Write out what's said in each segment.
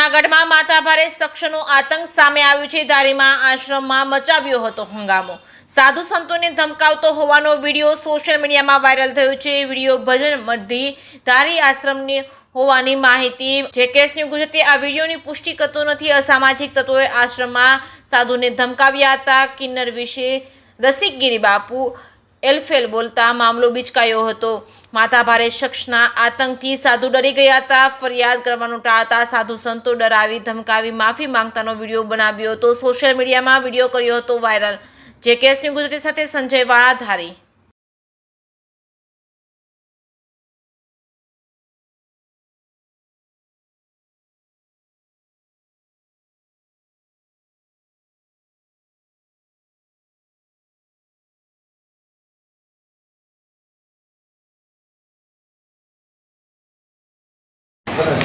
જૂનાગઢમાં માથાભારે શખ્સનો આતંક સામે આવ્યો છે। ધારીમાં આશ્રમમાં મચાવ્યો હતો હંગામો। સાધુ સંતોને ધમકાવતો હોવાનો વિડીયો સોશિયલ મીડિયામાં વાયરલ થયો છે। વિડીયો ભજન મઢી ધારી આશ્રમની હોવાની માહિતી જેકેએસ ન્યૂઝ ગુજરાતી આ વિડીયોની પુષ્ટિ કરતો નથી। અસામાજિક તત્વોએ આશ્રમમાં સાધુને ધમકાવ્યા હતા। કિન્નર વિશે રસિકગીરી બાપુ એલફેલ બોલતા મામલો બીચકાયો હતો। માથાભારે શખ્સના આતંકથી સાધુ ડરી ગયા હતા। ફરિયાદ કરવાનું ટાળતા સાધુ સંતો ડરાવી ધમકાવી માફી માંગતાનો વિડીયો બનાવ્યો હતો। સોશિયલ મીડિયામાં વિડીયો કર્યો હતો વાયરલ। જેકેએસ ન્યૂઝ ગુજરાતી સાથે સંજય વાળા ધારી।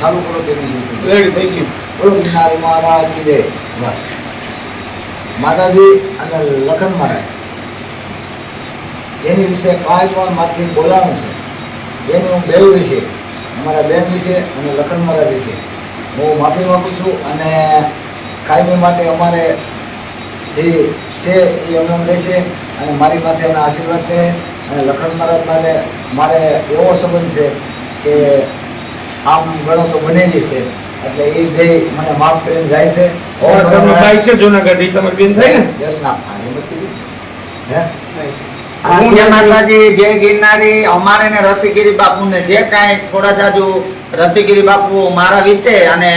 ચાલુ કરો તેની બોલો ગિરનારી મહારાજ કી જય। માતાજી અને લખન મહારાજ એની વિશે કાંઈ પણ માથી બોલાણું છે એની હું બેવ વિશે અમારા બેન વિશે અને લખન મહારાજ વિશે હું માફી માગું છું। અને કાયમી માટે અમારે જે છે એ અમને રહેશે અને મારી માથે એના આશીર્વાદ રહે। અને લખન મહારાજ માટે મારે એવો સંબંધ છે કે આમ ગણો તો બનેલી છે એટલે એ બે મને માફ કરીને જાય છે। ભાઈ છે જૂનાગઢ તમારી બેન છે ને? યસ ના જય માતાજી, જય ગિરનારી। અમારે ને રસિકગીરી બાપુ ને જે કાંઈ થોડા જાજુ રસિકગીરી બાપુ મારા વિશે અને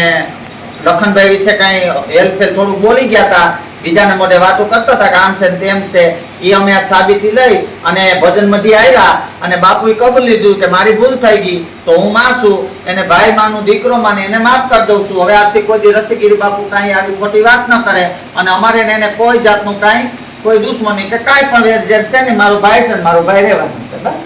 લખનભાઈ વિશે કાંઈ હેલફેલ થોડું બોલી ગયા હતા, બીજાને મોઢે વાતો કરતા હતા કે આમ છે તેમ છે, એ અમે આ સાબિતી લઈ અને ભજન મઢી આવ્યા અને બાપુએ કબૂલ લીધું કે મારી ભૂલ થઈ ગઈ તો હું માં છું, એને ભાઈ માનું દીકરો માને એને માફ કરી દઉં છું। હવે આજથી કોઈ દી રસિકગીરી બાપુ કાંઈ આવી ખોટી વાત ન કરે અને અમારે એને કોઈ જાતનું કાંઈ કોઈ દુશ્મની કે કાંઈ પણ વેર ઝેર છે ને, મારો ભાઈ છે ને મારો ભાઈ રહેવાનો છે બસ।